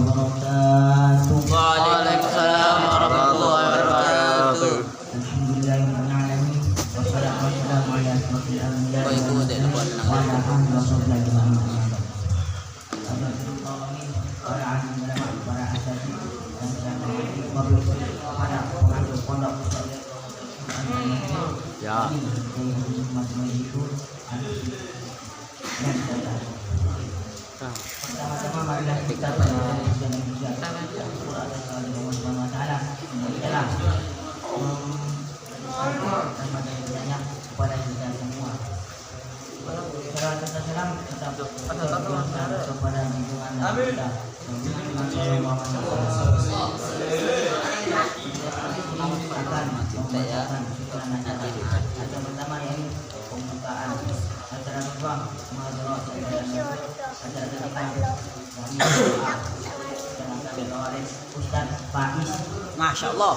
wabarakatuh. Waalaikumsalam warahmatullahi wabarakatuh. Alhamdulillahirrahmanirrahim. Wassalamualaikum warahmatullahi Pertama-tama marilah kita kepada kita semua. Salawat dan salam tetap kepada junjungan kita. Acara pertama yaitu pembukaan acara berbang muhadharah oleh Ustaz Faiz. Masya Allah.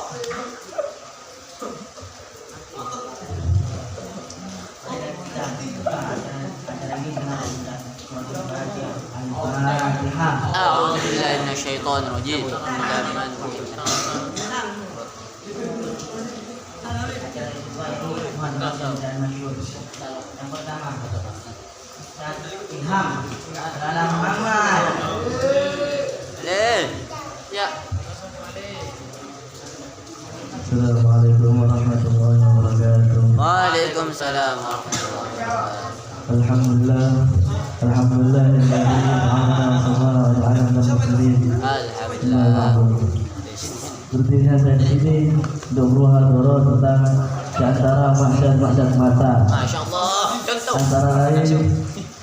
A'udzu billahi minasyaitonir rajim. Yang pertama, Ustaz Ilham Salam Muhammad. Ya. Assalamualaikum warahmatullahi wabarakatuh. Waalaikumsalam warahmatullahi wabarakatuh. Alhamdulillah alladzi an'ama sabara wa ala al-mursalin. Alhamdulillah. Berdirinya saya di sini untuk bermuhadharah tentang di antara maksud mata. Masya Allah. Contoh. Antara lain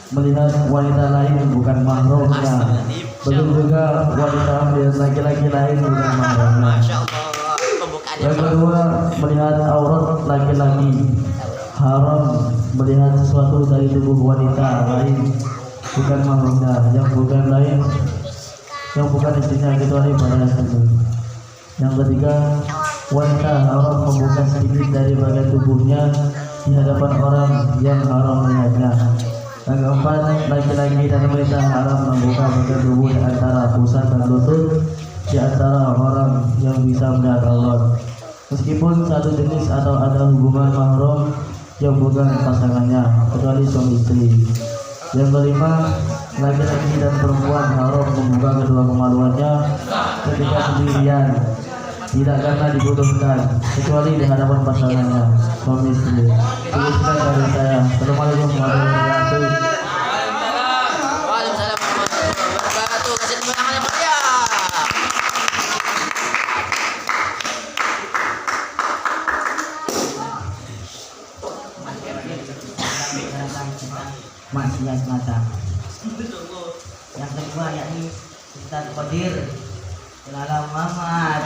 melihat wanita lain bukan mahramnya. Begitu juga wanita melihat laki-laki lain bukan mahramnya. Masya Allah. Pembukaannya. Yang kedua, melihat aurat laki-laki. Haram melihat sesuatu dari tubuh wanita lain bukan mahramnya, yang bukan istrinya kecuali pada satu. Yang ketiga, wanita haram membuka sedikit dari bagian tubuhnya di hadapan orang yang haram melihatnya. Yang keempat, laki-laki dan wanita haram membuka bagian tubuh di antara pusat dan lutut di antara orang yang bisa melihat aurat, meskipun satu jenis atau ada hubungan mahram yang bukan pasangannya kecuali suami istri. Yang kelima, laki-laki dan perempuan haram membuka kedua kemaluannya ketika sendirian, tidak karena dibutuhkan kecuali di hadapan pasangannya suami istri. Tuliskan dari saya. Assalamualaikum warahmatullahi wabarakatuh. Waalaikumsalam warahmatullahi wabarakatuh. Kasih tepuk tangan yang meriah. Maksiat mata. Yang kedua yakni Ustaz Qadir Salam Muhammad.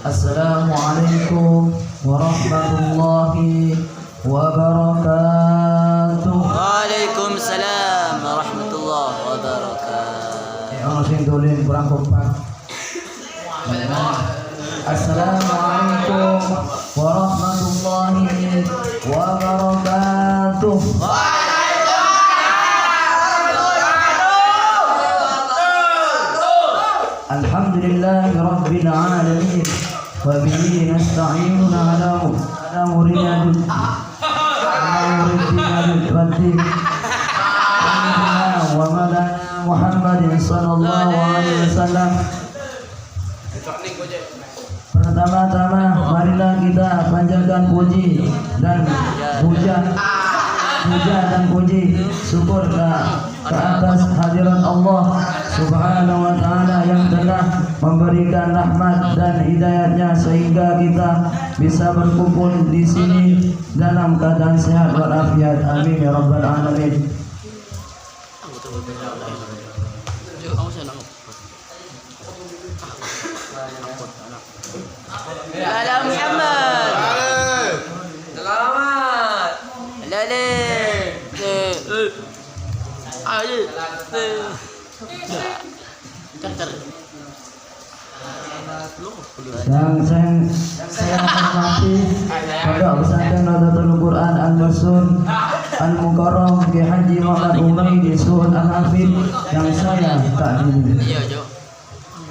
Assalamualaikum warahmatullahi wabarakatuh. Waalaikumsalam warahmatullahi wabarakatuh. Orang sing dolen kurang kompak. Assalamualaikum warahmatullahi wabarakatuh. Alhamdulillahi rabbil alamin wa bihi nasta'inu ala umuri wa Muhammadin sallallahu alaihi wasallam. Pertama-tama marilah kita panjatkan puji dan puji syukur ke atas hadirat Allah Subhanahu wa taala yang telah memberikan rahmat dan hidayahnya sehingga kita bisa berkumpul di sini dalam keadaan sehat walafiat. Amin ya rabbal alamin. Salam Muhammad. Selamat. Lale. Ayo. Yang saya hormati Pondok Pesantren Nurul Rasul Al-Mukarram Kiai Haji Muhammad Umaidi Suhud Al-Hafid yang saya takdiri. Iya, Jo.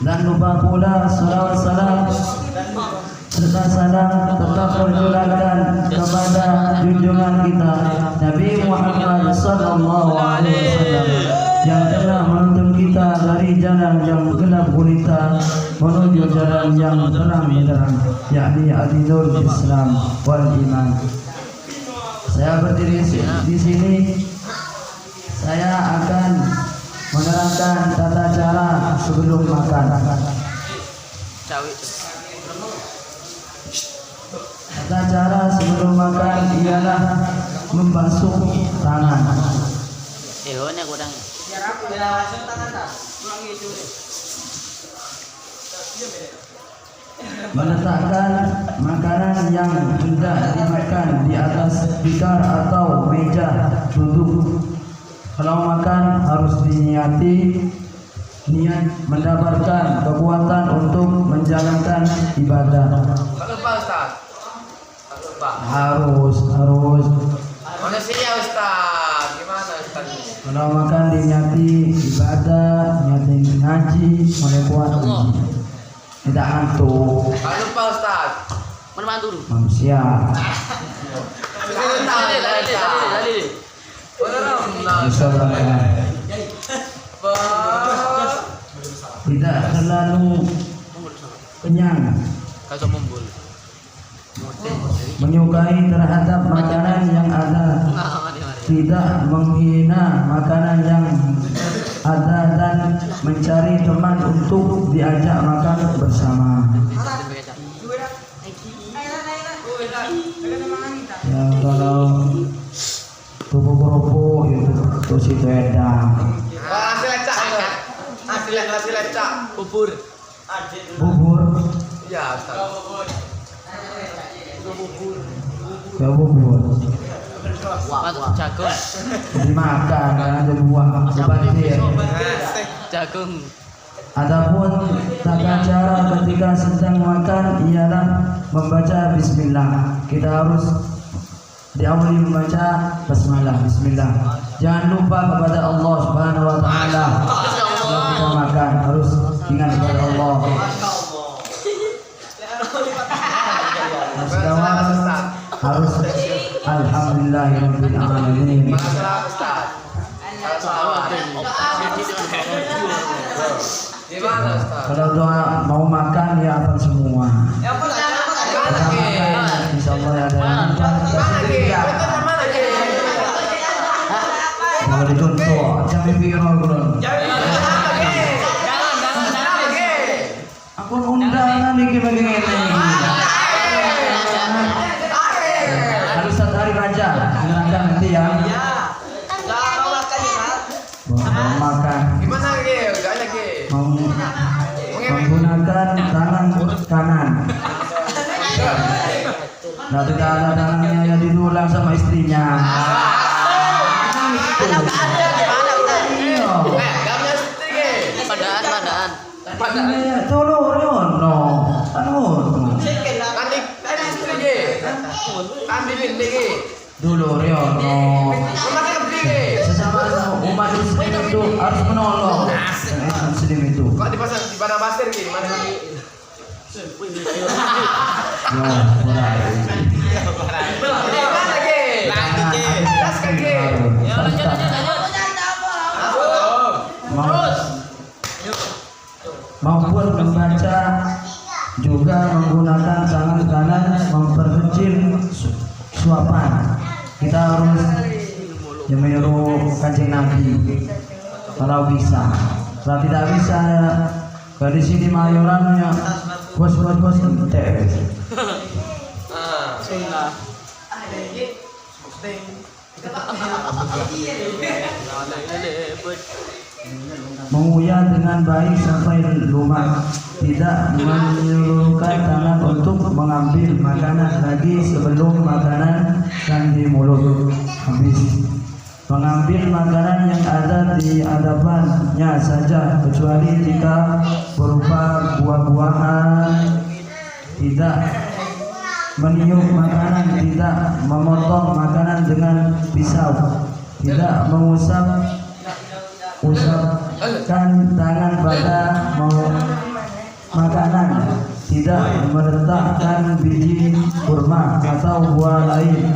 Dan lupa pula salawat salam serta salam tetap tercurahkan kepada junjungan kita Nabi Muhammad sallallahu alaihi wasallam yang telah menuntun kita dari jalan yang gelap gulita menuju jalan yang terang benderang, yakni adilul Islam wal iman. Saya berdiri di sini, saya akan menerangkan tata cara sebelum makan. Cawi. Tata cara sebelum makan ialah membasuh tangan. Ini kurang. Meletakkan makanan yang hendak dimakan di atas tikar atau meja duduk. Kalau makan harus diniati niat mendapatkan kekuatan untuk menjalankan ibadah. Tak lupa Ustaz. Tak lupa. Harus. Manusia Ustaz. Gimana Ustaz? Kalau makan diniati ibadah, niati ngaji, mulai kuat ngaji. Tidak ngantuk. Tak lupa Ustaz. Mana mantu? Manusia. Lali. Tidak terlalu kenyang, Kasih mumbul. menyukai terhadap makanan yang ada, tidak menghina makanan yang ada dan mencari teman untuk diajak makan bersama. Ya kalau tubuh kerupuk itu si wedang. Hasil lecak. Bubur. Iya Ustaz. Ya bubur Masuk jagung. dimakan ada buah dibantir. Jagung. Adapun tata cara ketika sedang makan ialah membaca bismillah. Kita harus diawali membaca basmalah, bismillah. Jangan lupa kepada Allah Subhanahu wa taala. Kalau kita makan harus ingat kepada Allah. Harus alhamdulillahirabbil alamin. Gimana Ustaz? Kalau doa mau makan ya apa semua. Insyaallah ya ada. Kalau dicontoh, jangan viral bro. Aku undangan nih begini. Harus satu hari aja, menerangkan nanti ya. Mau makan. Gimana lagi? Udah lagi. Menggunakan tangan kanan. Nah, tidak ada tangannya yang didulang sama istrinya. Padaan. Tolong no. Dulu Riono. Sesama umat Muslim itu harus menolong. Muslim itu. Kok dipasang di mana masker gini? Mana lagi? Maupun membaca juga menggunakan tangan kanan memperkecil suapan. Kita harus meniru Kanjeng Nabi kalau bisa. Kalau tidak bisa, dari sini mayorannya bos entek. Sunnah. Mengunyah dengan baik sampai lumak, tidak menyulurkan tangan untuk mengambil makanan lagi sebelum makanan dan di mulut habis. Mengambil makanan yang ada di hadapannya saja, kecuali jika berupa buah-buahan, tidak meniup makanan, tidak memotong makanan dengan pisau, tidak usapkan tangan pada makanan, tidak meletakkan biji kurma atau buah lain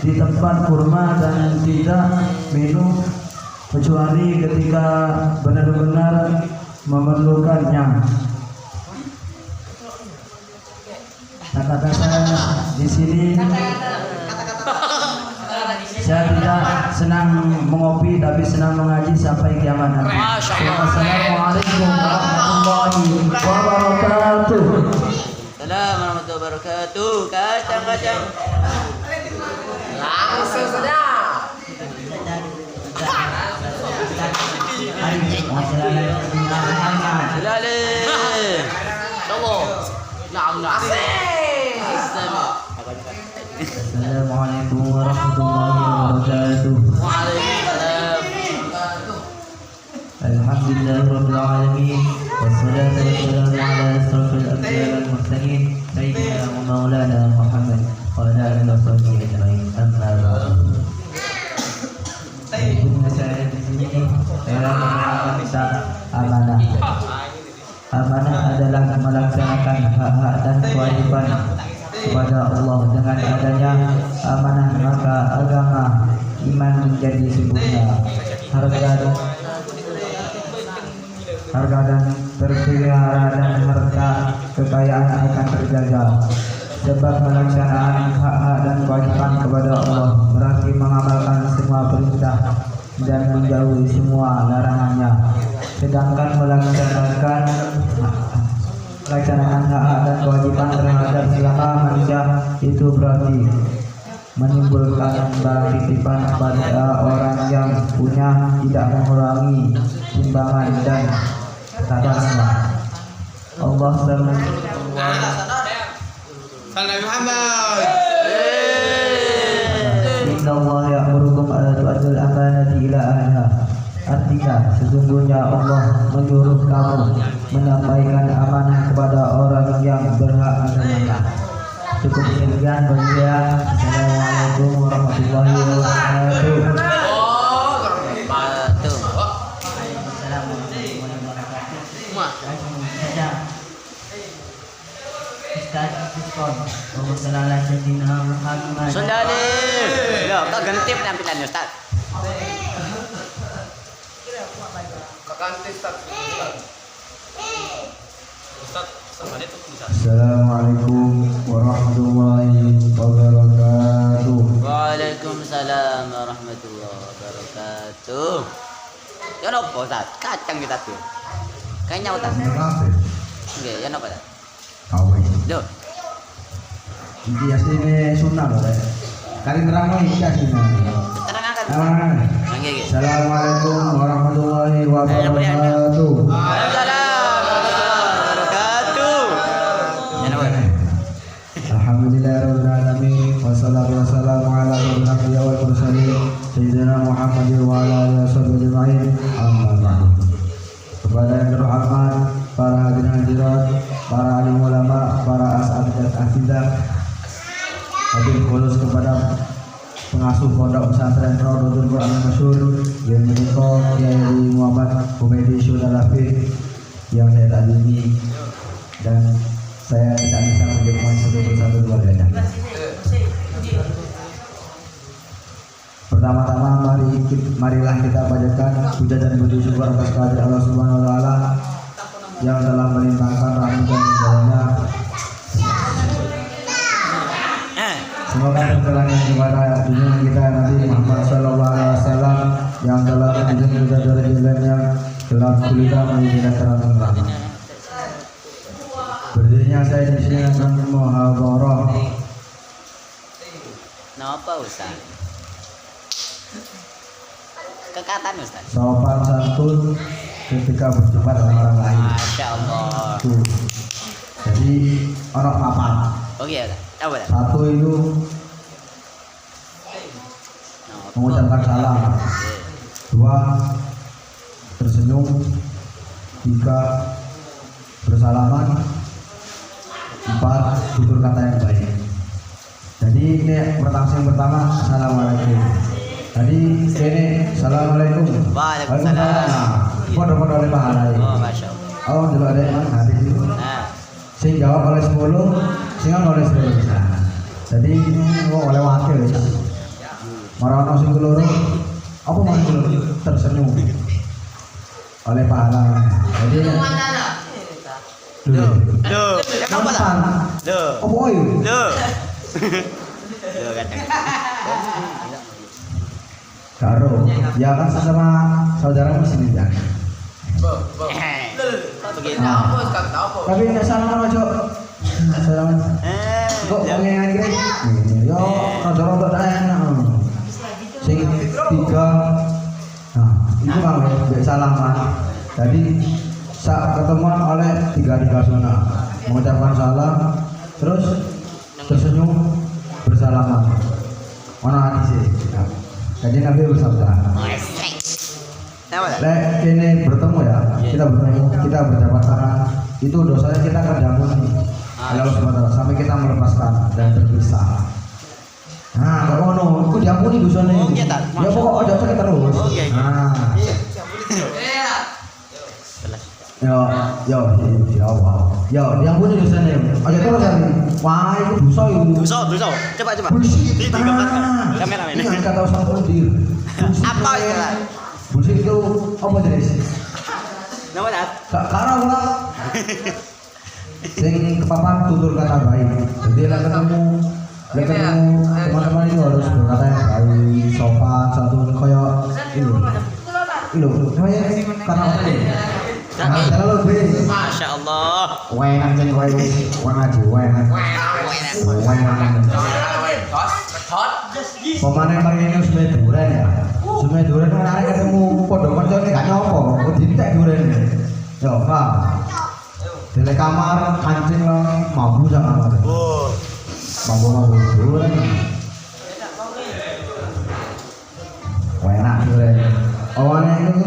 di tempat kurma, dan tidak minum kecuali ketika benar-benar memerlukannya. Kata-kata saya di sini, saya tidak senang mengopi tapi senang mengaji sampai kiamat nanti. Wassalamualaikum warahmatullahi wabarakatuh. Assalamualaikum warahmatullahi wabarakatuh. Kacang-kacang. Langsung saja. Silale. Tunggu. Nah. Assalamualaikum warahmatullahi wabarakatuh. Waalaikumsalam. Alhamdulillahirabbil alamin wassalatu wassalamu ala asrofil anbiya'i wal mursalin sayyidina wa maulana Muhammad wa ala alihi washabbihi ajma'in. Amma ba'du. Saya di sini dalam menerangkan amanah. Amanah adalah melaksanakan hak-hak dan kewajiban kepada Allah. Dengan adanya amanah maka agama iman menjadi sempurna, harga dan terpelihara, dan harta kekayaan akan terjaga. Sebab melaksanaan hak-hak dan kewajiban kepada Allah berarti mengamalkan semua perintah dan menjauhi semua larangannya. Sedangkan melaksanakan hak-hak dan kewajiban terhadap sesama manusia itu berarti menimbulkan barang titipan pada orang yang punya, tidak mengurangi timbangan dan sabarnya. Allah Inna Allah ya'murukum an tu'addul amanati ila ahliha. Artinya sesungguhnya Allah menyuruh kamu menyampaikan amanah kepada orang yang berhak menerimanya. Cukup sekian bagi saya. Assalamualaikum warahmatullahi wabarakatuh. Sundali. Loh, kok ganti penampilannya, Ustaz? Assalamualaikum warahmatullahi wabarakatuh. Waalaikumsalam warahmatullahi wabarakatuh. Ya nopo, Ustaz? Kacang kita tuh. Kayaknya Ustaz. Nggih, ya nopo, Ustaz? Loh. Ini aslinya sunnah loh, kali terang loh ini aslinya. Terangkan. Nggih. Assalamualaikum warahmatullahi wabarakatuh. Waalaikumsalam wabarakatuh. Ya nopo. Alhamdulillahirabbil alamin wassalatu wassalamu ala asyrofil anbiya'i wal mursalin sayyidina Muhammadin wa ala alihi washabbihi ajma'in. Amma ba'du. Kepada yang terhormat para hadirin hadirat, para alim ulama, para as'ad dan afidah, wabil khusus kepada pengasuh pondok pesantren Raudhatul Quran Masyhur yang menikah Kiai Muhammad Humaydi Syudalafid yang saya takzimi, dan saya tidak bisa menyebutkan satu persatu keluarganya. Pertama-tama marilah kita panjatkan puja dan puji syukur atas kehadirat Allah Subhanahu wa taala yang telah melimpahkan rahmat dan hidayahnya. Semoga tercurahnya kepada junjungan kita Nabi Muhammad SAW yang telah menjunjung kita dari jalan yang gelap gulita menuju terang rahmat. Berdirinya saya di sini akan muhadarah. Napa, Ustaz? Kekatan, Ustaz. Sopan santun ketika berjumpa dengan orang lain. Masya Allah. Tuh. Jadi orang papan. Oh iya, coba. Satu itu mengucapkan salam. Dua, tersenyum. Tiga, bersalaman. Empat, tutur kata yang baik. Jadi ini pertama assalamualaikum. Tadi ini assalamualaikum. Waalaikumsalam. Foto-foto oleh pahala. Oh, masya Allah. Oh, dulu ada yang hadis itu. Nah, Sing jawab oleh 10, sing oleh 10. Jadi oleh wakil ya. Marono sing keloro apa mau tersenyum oleh pahala. Jadi duh, kamu lah. Duh, apa ayo? duh. Duh, kacang. Karo, ya kan sama saudara muslim ya. Begitu. Tapi nggak salah aja. Salah. Kok pengen gini? Yo, rada-rada dah enak. Sing tiga. Nah, itu bang, nggak salaman. Jadi saat ketemuan oleh tiga sunnah, mengucapkan salam, terus tersenyum bersalaman. Mana hadis ya? Jadi Nabi bersabda. Lek ini bertemu ya, kita bertemu, kita berjabat tangan, itu dosanya kita akan diampuni oleh Allah SWT sampai kita melepaskan dan berpisah. Nah, kalau ngono, aku diampuni dosanya. Oh, iya, tak? Ya pokok aja sakit terus. Oh, iya, iya. Nah, ya Allah. Ya, diampuni dosanya. Aja terus ya. Wah, itu dosa itu. Dosa. Coba. Bullshit. Di Nah, kamera ini. ini kata usah mundir. Apa itu? Bullshit itu apa jenis? Nama dah. Karena ulah sing kepapan tutur kata baik. Jadi lah ketemu teman-teman itu harus berkata yang baik, sopan, satu koyo itu karena apa ini? Nah, terlalu lebih. Masya Allah. Wenan ceng wenan aja wenan. Pemanen mari ini sudah duren ya. Sudah duren kan ada ketemu podo koncone gak nyopo, ditek duren. Yo, Pak. Di kamar kancing lang mampu sama. Oh. Mampu duren. Enak duren. Awane itu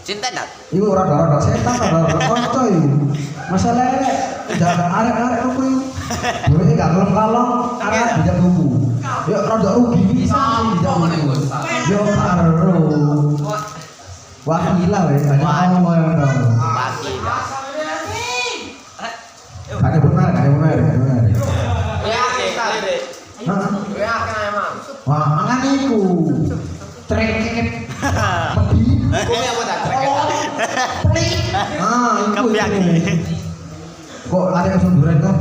Cinta tak? iku rada-rada setan rada kanca iki. Masalahnya jangan arek-arek kuwi. Duwe gak kalong-kalong arek bijak tuku. Yo rada rugi bisa bijak tuku. Yo karo. Wah gila weh, banyak ngomong yang tahu. Pasti. Ada benar. Wah, mangan iku. Treket. Pedi. Iku Kepiaki. Kok ada kesunduran kok?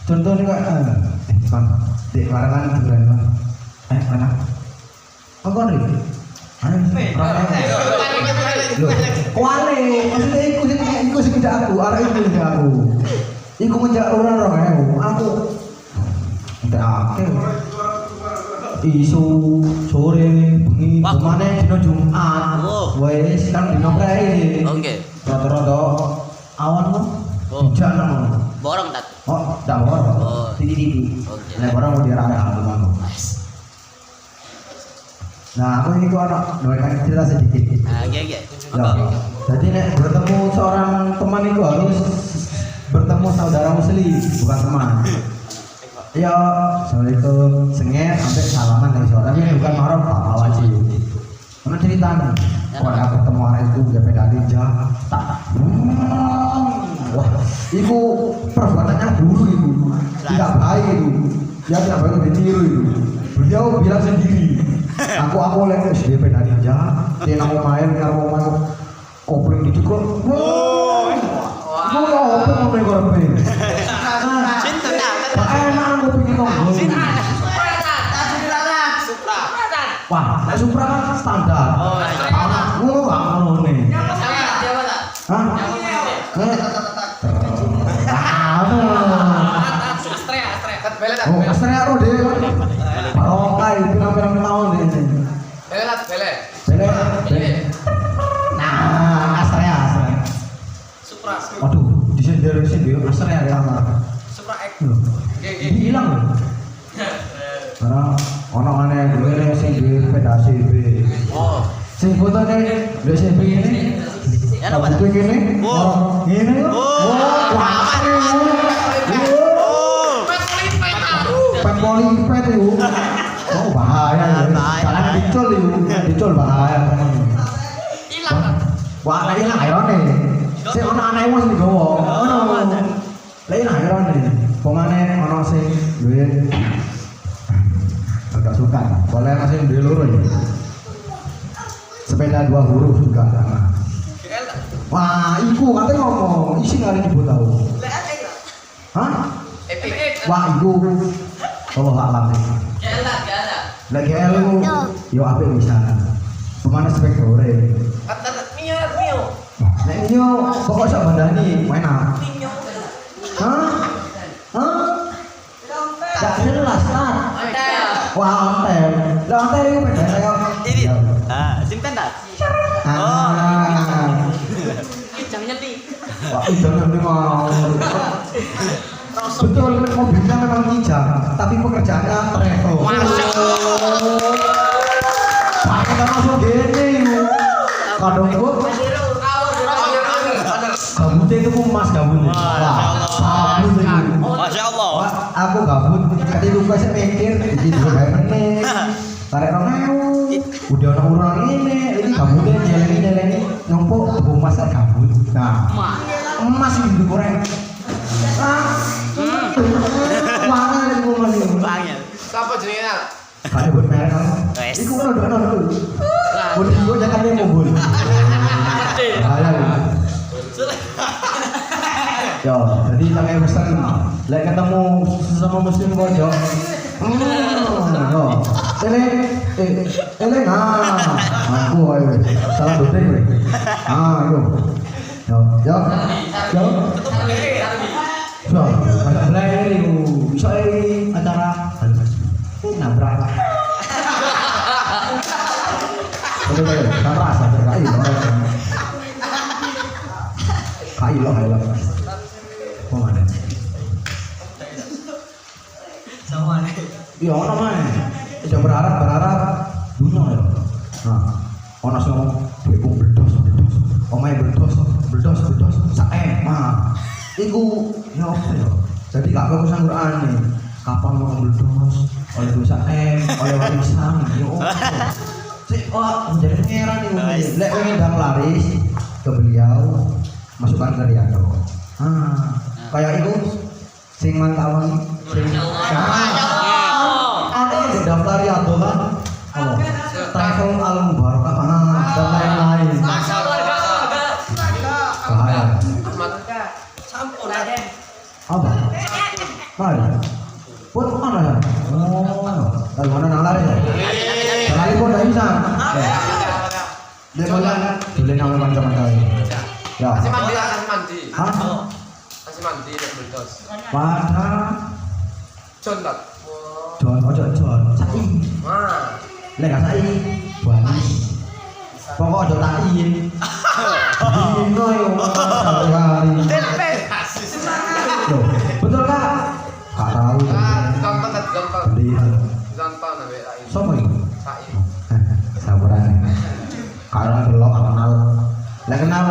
Contohnya kan, di barangan duran kan? Mana? Oh kau ni? Loh, kuali, maksudnya iku sih tidak aku, arah itu tidak aku. Iku menjak orang aku tidak akeh. Isu sore bengi kemana dino Jumat. Wes kan dino prei. Oke. Rata-rata awan mah. Hujan Borong tak? Oh, dah borong. Oh. Titi. Oke. Nah, borong mau diarah aku. Nah, aku ini kok anak doakan cerita sedikit. Oke. Ya. Jadi nek bertemu seorang teman itu harus bertemu saudara muslim, bukan teman. Ya, assalamualaikum, sengit sampai salaman dari seorang tapi bukan marah apa wajib. Mana ceritanya? Kalau aku ketemu orang itu dia beda ninja, tak. Wah, itu perbuatannya buruk itu, tidak baik itu. Dia tidak baik ditiru itu. Beliau bilang sendiri, aku lihat dia beda ninja, dia mau main kopling itu kok. Wah, apa mau main kopling? Cinta tak? Enak aku pikir dong. Wah, nek Supra kan standar. Oh, Ngono gak ngono nih. Hah? Oh, Astrea ro deh. Barokai pirang-pirang tahun ini. Bele. Nah, Astrea. Waduh, disindir Astrea ya kamar. Supra X. Hilang loh. Karena orang aneh gue sing di sepeda CB. Oh. Sing fotonya di CB ini. Ya apa? Foto gini. Oh. Gini. Oh. Wah. Oh. polipet itu. Oh bahaya ya. Jangan dicul itu. Dicul bahaya teman. Hilang kan? Wah, anak hilang airone. Si anak wis digowo. Ono. Lah hilang airone. Pemane ono sing duwe agak suka. Boleh masih duwe loro ya. Sepeda 2 huruf juga. Wah, iku katanya ngomong, isi nggak ada ibu tahu. Hah? Wah, iku. Allah alam nih. Lagi elu, yo apa bisa? Pemana spek gore? Nek nyo, pokok sak bandani, main apa? Hah? Hah? Gak jelas kan? Wah, ontel. Lah ontel itu beda saya. Ini. Simpen dah. Jangan nyeti. Wah, jangan mau. Betul, mobilnya memang kijang, tapi pekerjaannya travel. Masya Allah. Pakai langsung gini. Kadang itu gabutnya itu mas gabutnya. Wah, gabut itu. Masya Allah. Wah, aku gabut. Tadi lupa saya mikir, jadi dua menit. Tarik orang udah orang ini gabutnya nyeleni numpuk mas gabut. Nah, emas itu goreng. Mana ada rumah ni? Bangil. Siapa jenenge? Kali buat merek kan? Iku ono dulu. Buat gua jangan dia mobil. Yo, jadi tak kayak besar ni. Lagi ketemu sesama muslim bojo. Yo, ele aku ayo. Salah dosa gue. Yo. So, mulai dari soal acara nabrak. Betul, nabrak saja kai loh. Kemana? Sama nih. Iya, orang mana? Kita berharap dunia ya. Nah, orang sih ngomong, bebung berdos, omai berdos, saem, iku ya apa ya? Jadi gak bagus Al-Qur'an nih. Kapan mau berdos, oleh dosa oleh warisan, ya apa? Menjadi pangeran nih. Lek pengen dang laris ke beliau, masukkan ke dia dong. Kayak itu sing mantawon, sing ada yang daftar ya tuh kan? Oh, travel al-mubarak dan lain-lain. Bahaya. Apa? Mana? Pun mana ya? Oh, dari mana nalar ya? Lari pun dah bisa. Dia malah boleh nama macam-macam. Ya. Kasih mandi. Hah? Kasih mandi dan berdos. Mana? Contot. John. Sai. Wah. Lek gak sai. Bani. Pokok aja takin. Dino yo hari. Loh, betul kak? Gak tahu. Contoh. Beli. Contoh nabe lain. Sopo iki? Sai. Sabaran. Kalau delok kenal. Lek kenal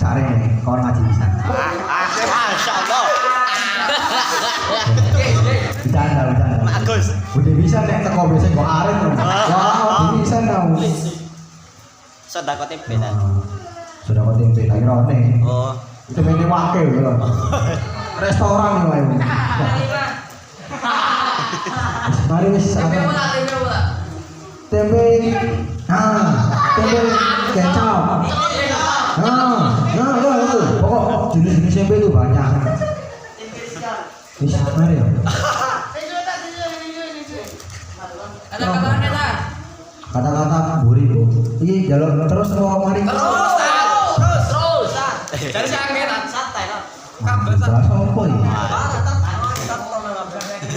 cari kawan ngaji bisa. Masya Allah. Bercanda. Bagus. Udah bisa nek teko biasa kok arek. Wah, udah bisa tau. Sedekah tempe dan. Sudah kau tempe lagi rone. Oh. Itu meni wakil loh. Restoran loh ini. Mari wis tempe kecap. Itu. Pokok jenis-jenis tempe itu banyak. Wis mari ya. Kata-kata buri bu. Iki jalur terus mau mari. Terus. Dari sangetan santai lah. Kabel Jelas apa ini?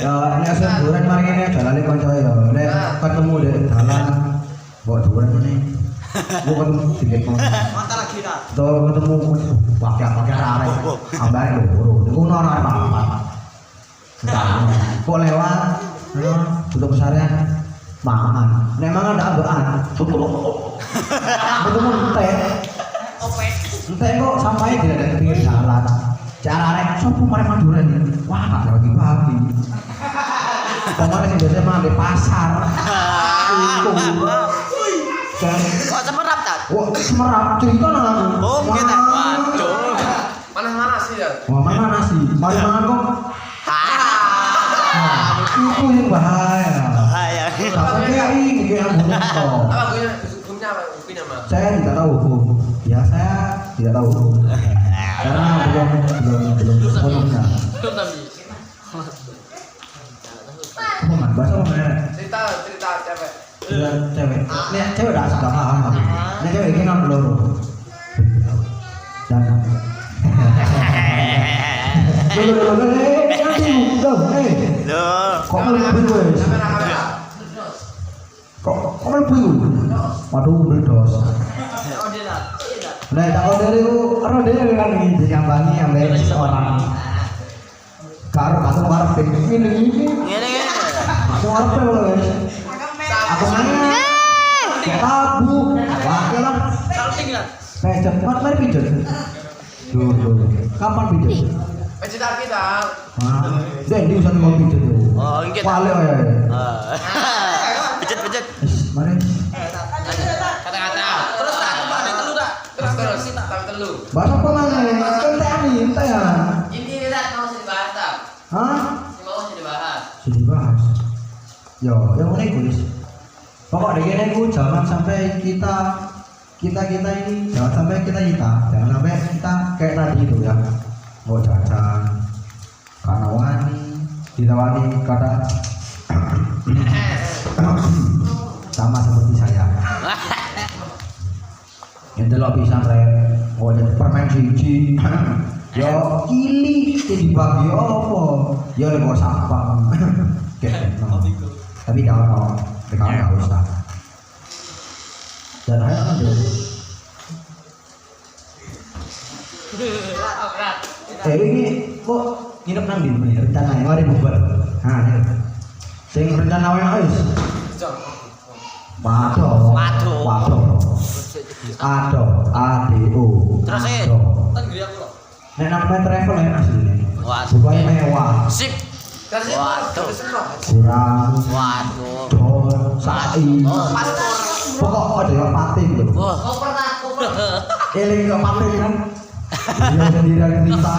Ya, ini asal duren mari ini jalane kanca ya. Nek ketemu dek dalan bawa duren ini. Bukan tiket mau. mata lagi dah. Tuh ketemu pakai arek. Ambare lho. Niku ono arek apa? Kok lewat? Tutup pesarian. Mangan. Nek mangan ndak ambekan. Ketemu Entah kok sampai tidak ada pinggir jalan. Cara rek sopo mari Maduran. Wah, gak lagi pagi. Pokoknya sih biasanya mah di pasar. Itu. Kan. Kok semerap tak? Wah, semerap cerita lah. Oh, mungkin tak? Waduh. Mana sih ya? Wah, mana nasi? Mari makan kok. Nah, itu yang bahaya. Bahaya. Tapi kayak ini kayak yang bodoh. Apa hukumnya apa? Hukumnya mah? Saya tidak tahu hukum. Ya saya tidak tahu hukum. Karena belum sepenuhnya. Hukuman bahasa mana? Cerita cewek. Cewek. Nih cewek dah sudah paham tapi. Nih cewek ini kan belum. Dan Loh. kok lebih wes? Kamera. Kok lebih? Waduh berdos. Nah, tak kau dari itu kan dinyambangi sampai seseorang. Karo ini. Ngene. Aku harap guys. Aku mana? Kayak tabu. Wakil lah. Kayak cepat mari pijat. Duh. Kapan pijat? Cerita kita. Di usah ngomong pijat. Oh, ingat. Wale ya. Pijat. Mari. Kata-kata. Terus tapi telu. Bahasa apa mana? Kan entah ya. Ini tidak mau dibahas tak? Hah? Mau dibahas. Sudah dibahas. Yo, yang mana guys? Pokoknya gini aku jangan sampai kita ini jangan sampai kita kayak tadi itu ya. Mau jajan karena ditawani kata sama seperti saya. Yang delok pisan rek, permen siji. Yo kili dibagi apa? Yo lek kok sampah. Tapi kalau nggak usah. Dan ayo ini kok nginep nang di mana? Rencana yang mari bubar. Nah, ini. Sing rencana wae guys. Waduh. ADO. Terus Nek namanya travel ya asli. Waduh. Bukannya mewah. Sip. Waduh. Kurang. Waduh. Dol. Sai. Pokok ada yang pati gitu. Wah. Eling kok pati kan. Dia sendirian kita.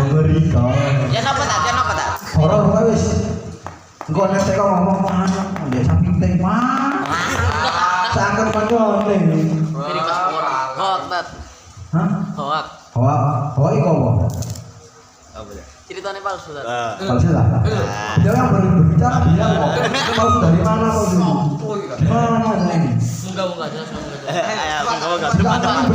Mengerikan. Ya napa tak? Horor kok wis. Engko nek teko ngomong mana? Dia samping teh mah. Sangat panjone. Jadi paspor. Hoak tak? Hah? Hoak. Hoa iko apa? Oh boleh. Ceritanya palsu tak? Palsu lah. Dia yang berbicara dia kok. Palsu dari mana kau dulu? Mana ini? Munggah jelas munggah. Enggak, silakan.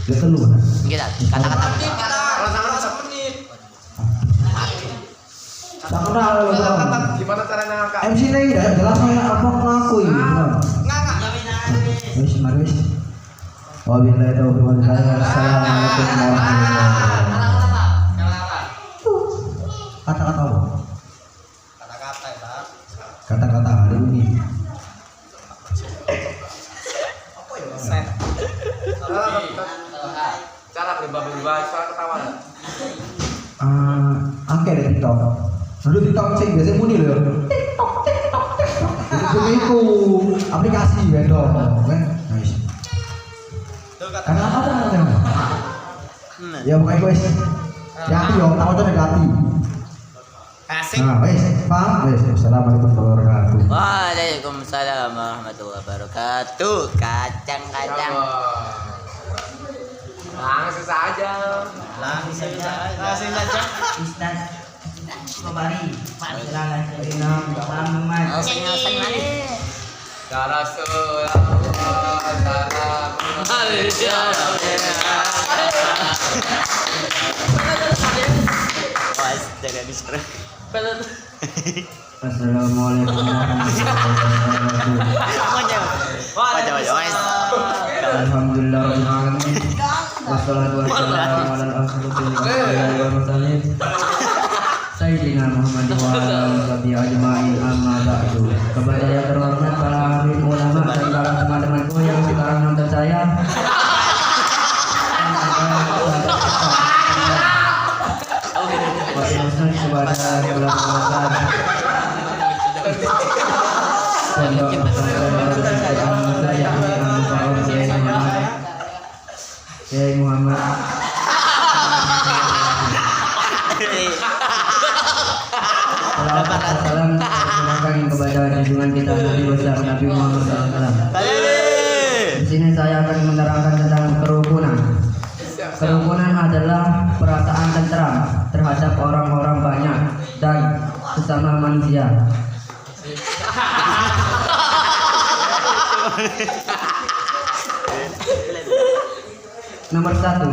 Dia telu. Kita kata-kata. Sakral. Gimana caranya ngangkat? MC ini tidak jelas saya apa ngakui. Wis mari wis. Wabillahi taufiq wal hidayah. Assalamualaikum warahmatullahi wabarakatuh. Kata-kata apa? Kata-kata hari ini. Cara berubah soal ketawa. Angke dari TikTok. Dulu TikTok sih biasanya muni loh. Itu aplikasi beda, kan? Nice. Karena apa namanya? Ya bukan guys. Hati yo, tahu tuh negati. Asik. Nah, wes, paham wes. Assalamualaikum warahmatullahi wabarakatuh. Waalaikumsalam warahmatullahi wabarakatuh. Kacang-kacang. Langsung saja. Ustaz Sobari, silakan Muhammad. Oseng-oseng mana? Ya Rasulullah, salam. Jaga disuruh. Assalamualaikum warahmatullahi wabarakatuh. Alhamdulillah rabbil alamin. Wassalatu wassalamu ala al-mursalin. Sayyidina Muhammad wa ala alihi ajma'in amma ba'du. Kepada yang terhormat para alim ulama dan para teman-temanku yang sekarang nonton saya. salam tercurahkan kepada junjungan kita Nabi besar Nabi Muhammad SAW. Di sini saya akan menerangkan tentang kerukunan. Kerukunan adalah perasaan tentram terhadap orang-orang banyak dan sesama manusia. Nomor 1, ada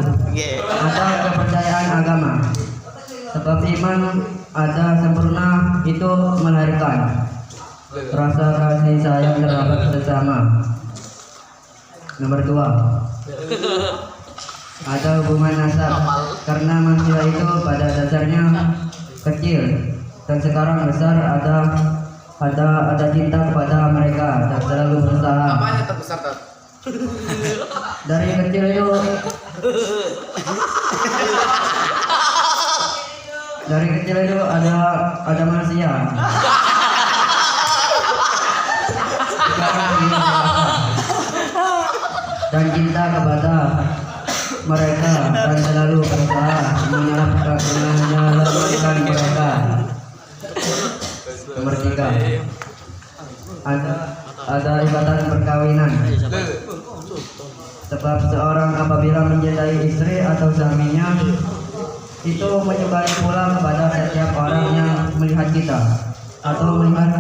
kepercayaan agama. Sebab iman ada sempurna itu melahirkan rasa kasih sayang terhadap sesama. Nomor 2, ada hubungan nasab karena manusia itu pada dasarnya kecil dan sekarang besar, ada cinta kepada mereka dan selalu berusaha. Apanya terbesar tuh? Dari kecil itu ada manusia. Dan cinta kepada mereka dan selalu berusaha menyelamatkan mereka. Nomor 3, ada ikatan perkawinan. Sebab seorang apabila mencintai istri atau suaminya itu menyukai pula kepada setiap orang yang melihat kita atau melihat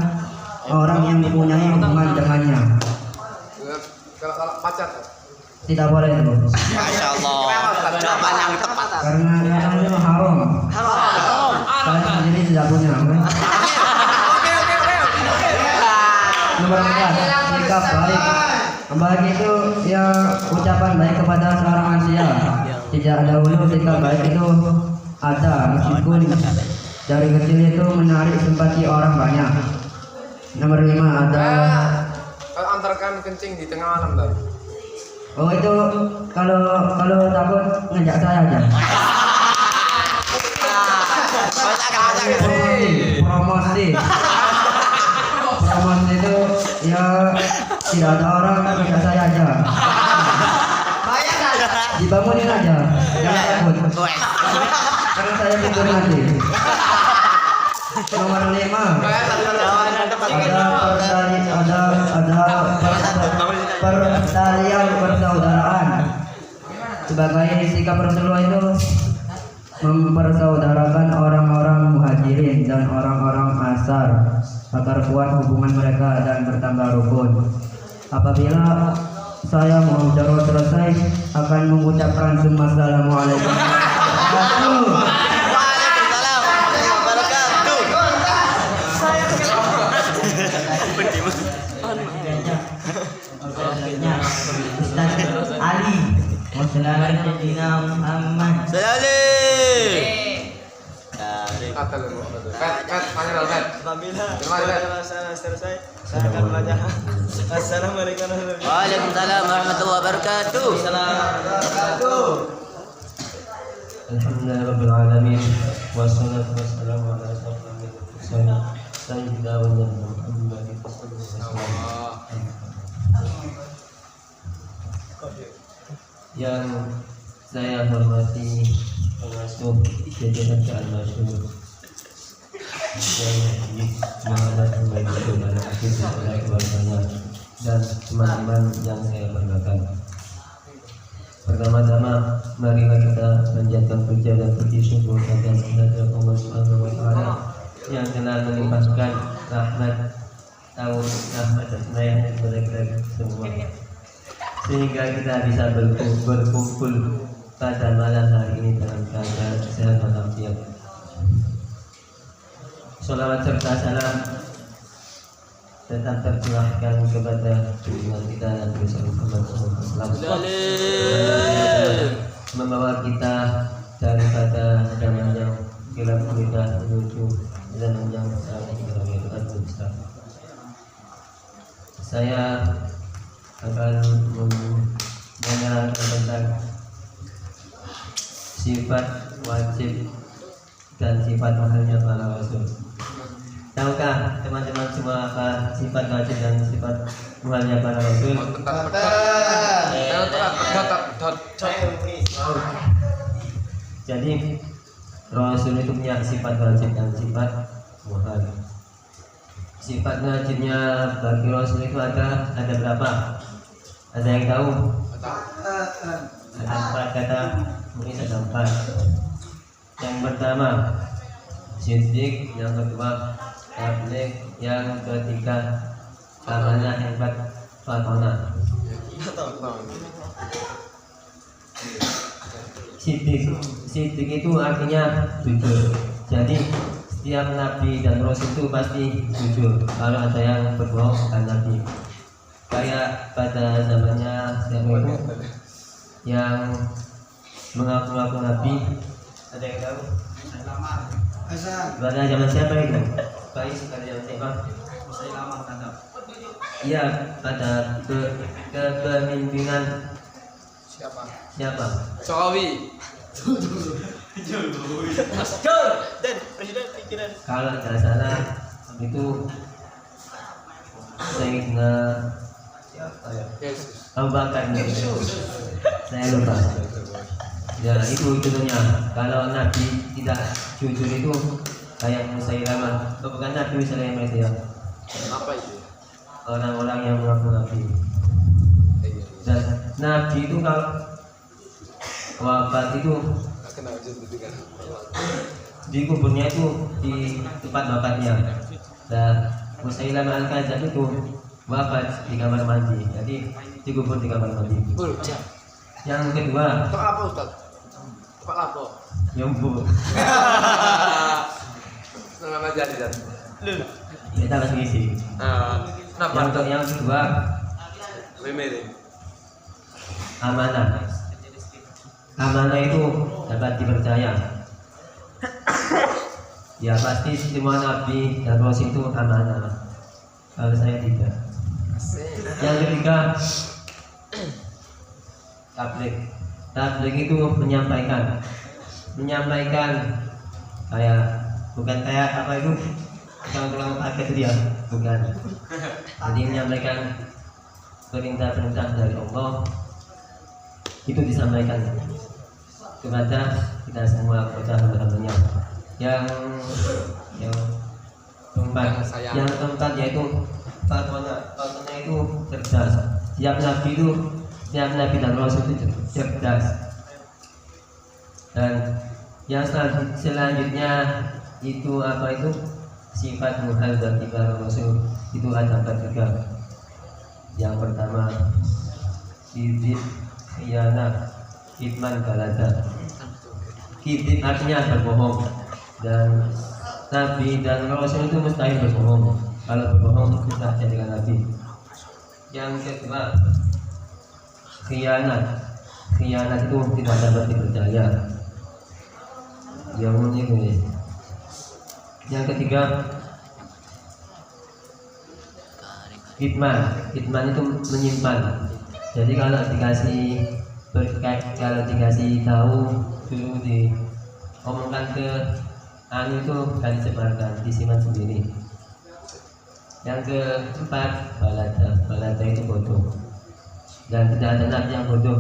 orang yang mempunyai hubungan dengannya. Kalau pacar tuh? Tidak boleh itu. Masya Allah. Jawaban yang tepat. Karena itu haram. Saya sendiri tidak punya. Nomor 4, sikap baik. Baik itu ya ucapan baik kepada seorang manusia. Tidak dahulu sikap baik itu ada meskipun dari kecil itu menarik simpati orang banyak. Nomor 5, ada Kalau antarkan kencing di tengah malam tuh. oh itu kalau takut ngajak saya aja. Promosi itu ya tidak ada orang ngajak saya aja. Dibangunin aja, jangan takut. Karena saya tidur nanti. Nomor 5, ada pertalian persaudaraan. Sebagai sikap Rasulullah itu mempersaudarakan orang-orang muhajirin dan orang-orang ansar agar kuat hubungan mereka dan bertambah rukun. Apabila saya mau darah selesai akan mengucapkan assalamualaikum. Waalaikumsalam warahmatullahi wabarakatuh. Ustaz Ali Wassalamualaikum Muhammad. Salali. Kata lu. Pet, tanya dong, Pet. Terima kasih, selesai saya akan baca. Assalamualaikum warahmatullahi Waalaikumsalam warahmatullahi wabarakatuh. Alhamdulillahirabbil alamin wassalatu wassalamu ala asyrofil mursalin sayyidina wa nabiyina Muhammadin sallallahu alaihi wasallam. Yang saya hormati pengasuh jajaran Al-Masyhur yang Muhammad keluarganya dan teman-teman yang saya banggakan. Pertama-tama marilah kita panjatkan puja dan puji syukur atas kehadirat Allah Subhanahu wa taala yang telah melimpahkan rahmat dan inayah kepada kita semua, sehingga kita bisa berkumpul pada malam hari ini dalam keadaan sehat walafiat. Salawat serta salam tetap tercurahkan kepada junjungan kita Nabi besar Muhammad SAW, membawa kita daripada zaman yang gelap gulita menuju zaman yang terang benderang besar. Saya akan menerangkan tentang sifat wajib dan sifat mahalnya para rasul. Tahukah teman-teman semua apa sifat wajib dan sifat muhalnya para rasul? Jadi rasul itu punya sifat wajib dan sifat Tuhan. Sifat wajibnya bagi Rasul itu ada berapa? Ada yang tahu? Ada 4 kata, mungkin ada 4. Yang pertama siddiq, yang kedua tabligh, yang ketiga amanah, yang keempat fatona. Siddiq itu artinya jujur. Jadi setiap nabi dan rasul itu pasti jujur. Kalau ada yang berbohong bukan nabi. Kayak pada zamannya siapa itu yang mengaku-ngaku nabi, ada yang tahu? Pada zaman siapa itu? Baik, pada zaman siapa? Iya, pada kepemimpinan siapa? Jokowi. Dan presiden pikiran. Kalau tidak salah itu Sayyidina siapa ya? Abu Bakar. Saya lupa. Ya itu contohnya. Kalau Nabi tidak jujur itu kayak Musailamah. Bukan Nabi Musailamah itu ya. Apa itu? Orang-orang yang mengaku Nabi. Dan Nabi itu kalau wafat itu di kuburnya itu di tempat wafatnya. Dan Musailamah Al-Kadzdzab itu wafat di kamar mandi. Jadi dikubur di kamar mandi. Yang kedua, Tok apa Ustaz? Pak Lapo. Yombo. Nama jadi dan. Kita harus ngisi. Kenapa? Yang kedua, Memere. amanah. Amanah itu dapat dipercaya. Ya pasti semua nabi dan rasul itu amanah. Kalau saya tidak. Yang ketiga, tabligh itu menyampaikan kayak bukan kayak apa itu kalau pakai itu dia, bukan. Jadi menyampaikan perintah-perintah dari Allah itu disampaikan kepada kita semua, kepada hamba-hambanya. Yang keempat yaitu fatona itu cerdas. Setiap nabi dan rasul itu cerdas. Dan yang selanjutnya itu apa itu sifat muhal dan tiga rasul itu ada 4 juga. Yang pertama kibit, khianat, kitman, balada. Kibit artinya berbohong, dan nabi dan rasul itu mustahil berbohong. Kalau berbohong kita jadikan nabi. Yang kedua khianat itu tidak dapat dipercaya. Yang ini. Yang ketiga kitman itu menyimpan. Jadi kalau dikasih tahu dulu diomongkan ke anu itu kan disebarkan, disimpan sendiri. Yang keempat balada itu bodoh, dan tidak ada nabi yang bodoh.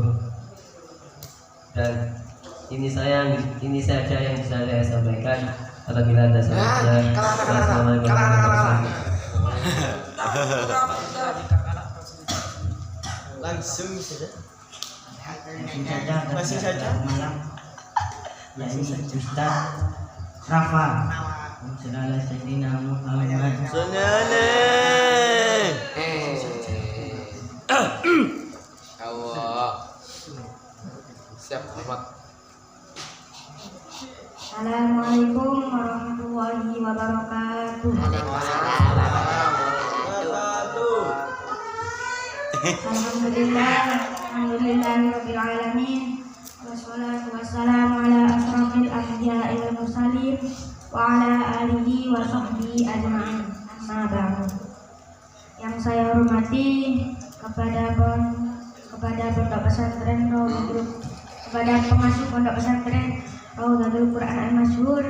Dan ini saja yang bisa saya sampaikan. Apabila ada salahnya, wassalamualaikum warahmatullahi wabarakatuh. Langsung saja. Masih saja malam. Ya ini Ustaz Rafa. Saudara Sayyidina Muhammad. Allah. Siap Muhammad. Assalamualaikum warahmatullahi wabarakatuh. Alhamdulillahirabbil alamin. Wassalatu wassalamu ala asrofil anbiya'i wal mursalin wa ala alihi wa sahbihi ajma'in. Amma ba'du. Yang saya hormati kepada pondok pesantren kepada pengasuh pondok pesantren Raudhatul Quran Al-Masyhur,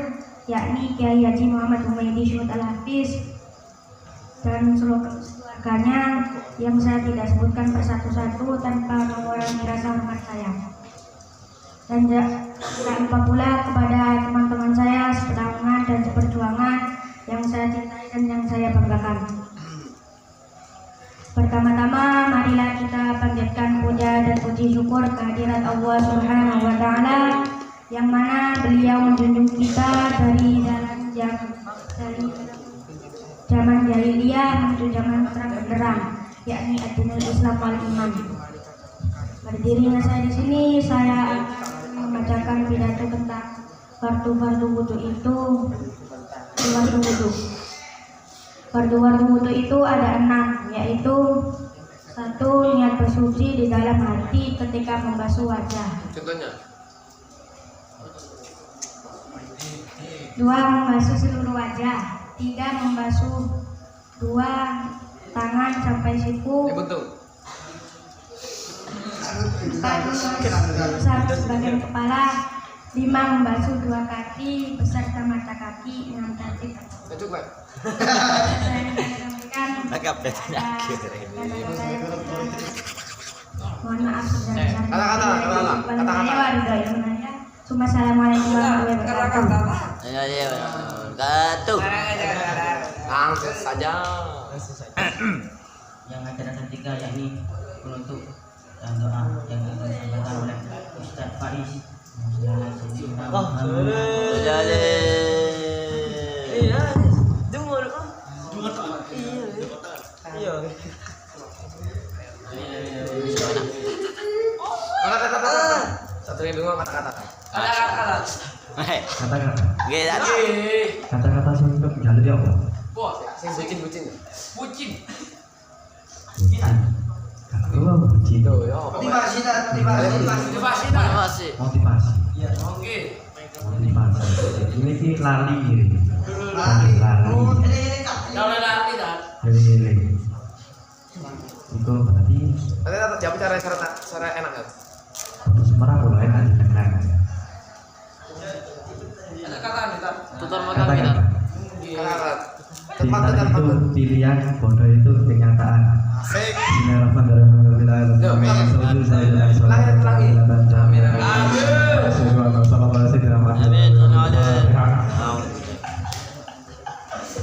yakni Kiai Haji Muhammad Humaydi Syuhud Al-Hafiz, dan keluarganya yang saya tidak sebutkan persatu-satu tanpa mengurangi rasa hormat saya. Dan tak lupa pula kepada teman-teman saya sepetangan dan seperjuangan yang saya hadirat Allah Subhanahu wa taala, yang mana beliau menjunjung kita dari zaman jahiliyah menuju zaman terang benderang, yakni ad-dinul Islam wal iman. Berdirinya saya di sini, saya akan membacakan pidato tentang fardu-fardu wudu itu. Fardu-fardu wudu itu ada 6, yaitu 1. Niat bersuci di dalam hati ketika membasuh wajah. Contohnya. 2. Membasuh seluruh wajah. 3. Membasuh 2 tangan sampai siku. Buntung. 4. Membasuh bagian kepala. 5. Membasuh 2 kaki beserta mata kaki dengan tertib. Cukup. Saya menyampaikan mohon maaf sebesar-besarnya. Assalamualaikum warahmatullahi wabarakatuh. Langsung saja. Yang acara ketiga yakni penutup dan doa yang akan disampaikan oleh Ustaz Faiz. Iya, dengar. Iya. Kata-kata. Satu yang dulu kata-kata. Kata-kata sing untuk jalur dia apa? Sing bucin-bucin. Bucin. Kalau bucin. Tuh, yo. Motivasi. Masih. Motivasi. Iya, oke. Motivasi. Ini sih lali. Lali. Itu berarti Nanti jawab cara enak kan? Semarang boleh enak. Tutur mata kita. Kata-kata. Cinta itu pilihan, bodoh itu